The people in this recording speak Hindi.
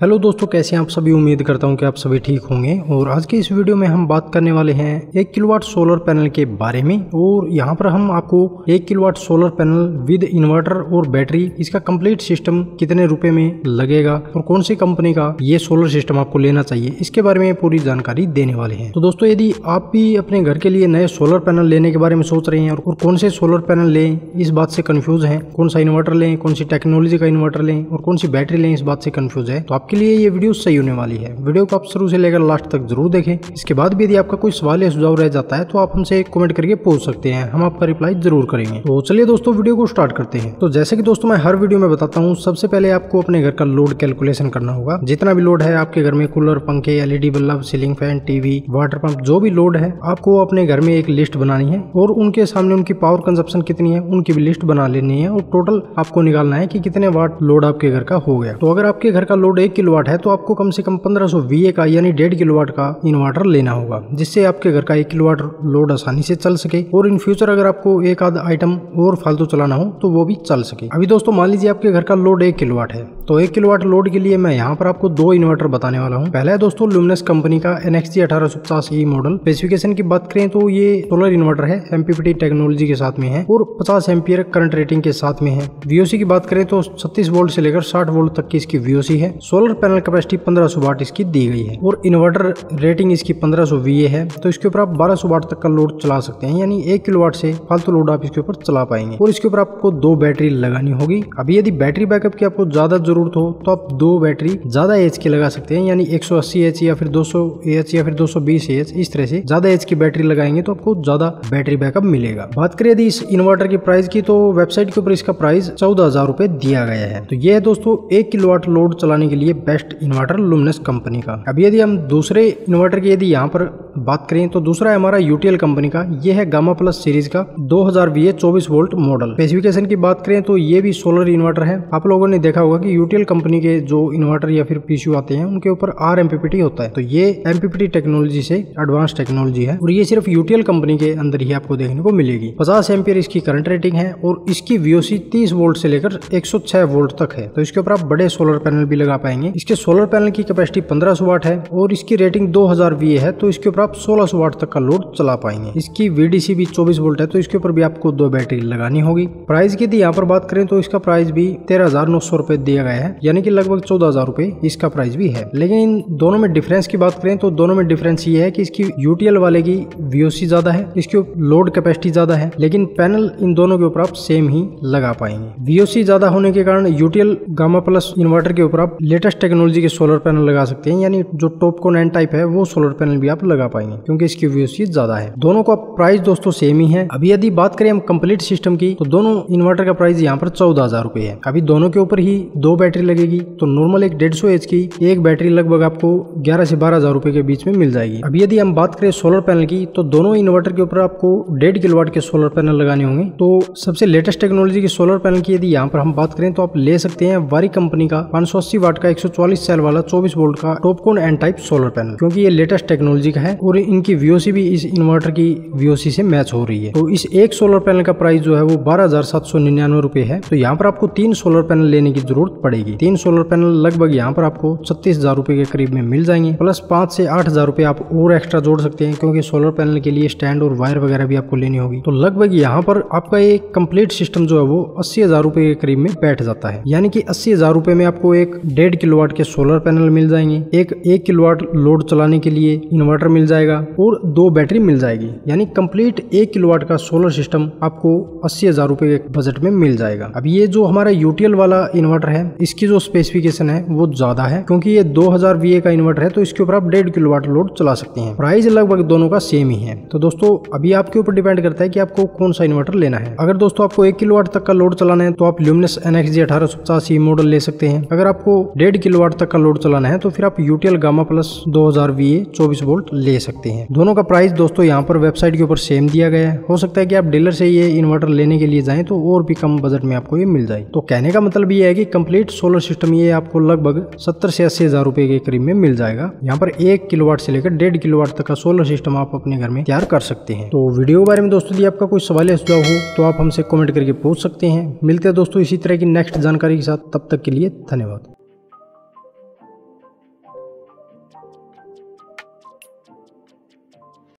हेलो दोस्तों, कैसे हैं आप सभी। उम्मीद करता हूं कि आप सभी ठीक होंगे। और आज के इस वीडियो में हम बात करने वाले हैं 1 किलोवाट सोलर पैनल के बारे में। और यहां पर हम आपको 1 kilowatt solar panel with inverter और बैटरी, इसका कंप्लीट सिस्टम कितने रुपए में लगेगा और कौन सी कंपनी का ये सोलर सिस्टम आपको लेना चाहिए, इसके बारे में पूरी जानकारी देने वाले हैं। तो दोस्तों, यदि आप भी अपने घर के लिए नए सोलर पैनल लेने के बारे में सोच रहे हैं और कौन से सोलर पैनल लें इस बात से कंफ्यूज हैं, कौन सा इन्वर्टर लें, कौन सी टेक्नोलॉजी का इन्वर्टर लें और कौन सी बैटरी लें, इस बात से कंफ्यूज है, तो आपके लिए ये वीडियो सही होने वाली है। वीडियो को आप शुरू से लेकर लास्ट तक जरूर देखें। इसके बाद भी यदि आपका कोई सवाल या सुझाव रह जाता है तो आप हमसे कमेंट करके पूछ सकते हैं, हम आपका रिप्लाई जरूर करेंगे। तो चलिए दोस्तों, वीडियो को स्टार्ट करते हैं। तो जैसे कि दोस्तों मैं हर वीडियो में बताता हूँ, सबसे पहले आपको अपने घर का लोड कैलकुलेशन करना होगा। जितना भी लोड है आपके घर में, कूलर, पंखे, LED bulb, ceiling fan, TV, water pump, जो भी लोड है, आपको अपने घर में एक लिस्ट बनानी है और उनके सामने उनकी पावर कंजप्शन कितनी है उनकी भी लिस्ट बना लेनी है और टोटल आपको निकालना है कि कितने वाट लोड आपके घर का हो गया। तो अगर आपके घर का लोड 1 किलोवाट है तो आपको कम से कम 1500 VA का यानी 1.5 किलोवाट का इन्वर्टर लेना होगा, जिससे आपके घर का 1 किलोवाट लोड आसानी से चल सके और इन फ्यूचर अगर आपको एक आध आइटम और फालतू चलाना हो तो वो भी चल सके। अभी दोस्तों मान लीजिए आपके घर का लोड 1 किलोवाट है, तो 1 किलोवाट लोड के लिए मैं यहाँ पर आपको 2 इन्वर्टर बताने वाला हूँ। पहला है दोस्तों लुमिनस कंपनी का NXG 1850E मॉडल। स्पेसिफिकेशन की बात करें तो ये सोलर इन्वर्टर है, MPPT टेक्नोलॉजी के साथ में है और 50 एम्पियर करंट रेटिंग के साथ में है। VOC की बात करें तो 36 वोल्ट से लेकर 60 वोल्ट तक की इसकी VOC है। सोलर पैनल कैपेसिटी 1500 वाट इसकी दी गई है और इन्वर्टर रेटिंग इसकी 1500 VA है, तो इसके ऊपर आप 1200 वाट तक का लोड चला सकते हैं, यानी 1 किलोवाट से फालतू लोड आप इसके ऊपर चला पाएंगे। और इसके ऊपर आपको 2 बैटरी लगानी होगी। अभी यदि बैटरी बैकअप की आपको ज्यादा जरूरत हो तो आप 2 बैटरी ज्यादा एच की लगा सकते हैं, यानी 180 एच या फिर 200 एच या फिर 220 एच, इस तरह से ज्यादा एच की बैटरी लगाएंगे तो आपको ज्यादा बैटरी बैकअप मिलेगा। बात करें यदि इस इन्वर्टर की प्राइस की, तो वेबसाइट के ऊपर इसका प्राइस 14,000 रुपए दिया गया है। तो ये है दोस्तों 1 किलोवाट लोड चलाने के लिए बेस्ट इन्वर्टर लुमिनस कंपनी का। अभी यदि हम दूसरे इन्वर्टर की यदि यहाँ पर बात करें तो दूसरा है हमारा UTL कंपनी का। ये है गामा प्लस सीरीज का 2000 VA 24 वोल्ट मॉडल। स्पेसिफिकेशन की बात करें तो ये भी सोलर इन्वर्टर है। आप लोगों ने देखा होगा कि UTL कंपनी के जो इन्वर्टर या फिर PCU आते हैं उनके ऊपर RMPPT होता है, तो ये MPPT टेक्नोलॉजी से एडवांस टेक्नोलॉजी है और ये सिर्फ UTL कंपनी के अंदर ही आपको देखने को मिलेगी। 50 एम्पियर इसकी करंट रेटिंग है और इसकी VOC 30 वोल्ट से लेकर 106 वोल्ट तक है, तो इसके ऊपर आप बड़े सोलर पैनल भी लगा पाएंगे। इसके सोलर पैनल की कैपेसिटी 1500 वाट है और इसकी रेटिंग 2000 VA है, तो इसके ऊपर आप 1600 वाट तक का लोड चला पाएंगे। इसकी VDC भी 24 वोल्ट है, तो इसके ऊपर भी आपको 2 बैटरी लगानी होगी। प्राइस की यदि यहाँ पर बात करें तो इसका प्राइस भी 13,900 रुपए दिया गया है, यानी कि लगभग 14,000 रुपए इसका प्राइस भी है। लेकिन इन दोनों में डिफरेंस की बात करें तो दोनों में डिफरेंस ये है कि इसकी UTL वाले की VOC ज्यादा है, इसकी लोड कैपेसिटी ज्यादा है, लेकिन पैनल इन दोनों के ऊपर आप सेम ही लगा पाएंगे। VOC ज्यादा होने के कारण UTL गामा प्लस इन्वर्टर के ऊपर आप लेटेस्ट टेक्नोलॉजी के सोलर पैनल लगा सकते हैं, यानी जो टॉपकॉन N टाइप है वो सोलर पैनल भी आप लगा पाएंगे क्योंकि इसकी VOC ज्यादा है। दोनों का प्राइस दोस्तों सेम ही है। अभी यदि बात करें हम कंप्लीट सिस्टम की, तो दोनों इन्वर्टर का प्राइस यहाँ पर 14,000 रुपए है। अभी दोनों के ऊपर ही 2 बैटरी लगेगी, तो नॉर्मल एक 150 एच की एक बैटरी लगभग आपको 11 से 12,000 रुपए के बीच में मिल जाएगी। अभी यदि हम बात करें सोलर पैनल की, तो दोनों इन्वर्टर के ऊपर आपको 1.5 किलोवाट के सोलर पैनल लगाने होंगे। तो सबसे लेटेस्ट टेक्नोलॉजी के सोलर पैनल की यदि यहाँ पर हम बात करें तो आप ले सकते हैं वारी कंपनी का 580 वाट का 144 सेल वाला 24 वोल्ट का Topcon N type solar panel, क्योंकि ये लेटेस्ट टेक्नोलॉजी का है और इनकी VOC भी इस इन्वर्टर की VOC से मैच हो रही है। तो इस एक सोलर पैनल का प्राइस जो है वो 12,799 रुपए है। तो यहाँ पर आपको 3 सोलर पैनल लेने की जरूरत पड़ेगी। 3 सोलर पैनल लगभग यहाँ पर आपको 36,000 रुपए के करीब में मिल जाएंगे, प्लस 5 से 8,000 रुपए आप और एक्स्ट्रा जोड़ सकते हैं, क्योंकि सोलर पैनल के लिए स्टैंड और वायर वगैरह भी आपको लेनी होगी। तो लगभग यहाँ पर आपका एक कंप्लीट सिस्टम जो है वो 80,000 रुपए के करीब में बैठ जाता है, यानी कि 80,000 रुपए में आपको एक 1.5 किलोवाट के सोलर पैनल मिल जाएंगे, एक 1 किलोवाट लोड चलाने के लिए इन्वर्टर मिल जाएगा और 2 बैटरी मिल जाएगी, यानी कंप्लीट 1 किलोवाट का सोलर सिस्टम आपको 80,000 रुपए के बजट में मिल जाएगा। अब ये जो हमारा UTL वाला इन्वर्टर है, इसकी जो स्पेसिफिकेशन है वो ज्यादा है, क्योंकि ये 2000 VA का इन्वर्टर है, तो इसके ऊपर आप 1.5 किलोवाट लोड चला सकते हैं। प्राइस लगभग दोनों का सेम ही है। तो दोस्तों अभी आपके ऊपर डिपेंड करता है कि आपको कौन सा इन्वर्टर लेना है। अगर दोस्तों आपको 1 किलोवाट तक का लोड चलाना है तो आप लुमिनस NXG 1850E मॉडल ले सकते हैं। अगर आपको 1.5 किलोवाट तक का लोड चलाना है तो फिर आप UTL gamma plus 2000 VA 24 volt ले सकते हैं। दोनों का प्राइस दोस्तों यहाँ पर वेबसाइट के ऊपर सेम दिया गया है। हो सकता है कि आप डीलर से ये इन्वर्टर लेने के लिए जाएं तो और भी कम बजट में आपको ये मिल जाए। तो कहने का मतलब ये है कि कंप्लीट सोलर सिस्टम ये आपको लगभग 70 से 80,000 रुपए के करीब में मिल जाएगा। यहाँ पर 1 किलोवाट से लेकर 1.5 किलोवाट तक का सोलर सिस्टम आप अपने घर में तैयार कर सकते हैं। तो वीडियो के बारे में दोस्तों यदि आपका कोई सवाल या सुझाव हो तो आप हमसे कमेंट करके पूछ सकते हैं। मिलते हैं दोस्तों इसी तरह की नेक्स्ट जानकारी के साथ, तब तक के लिए धन्यवाद।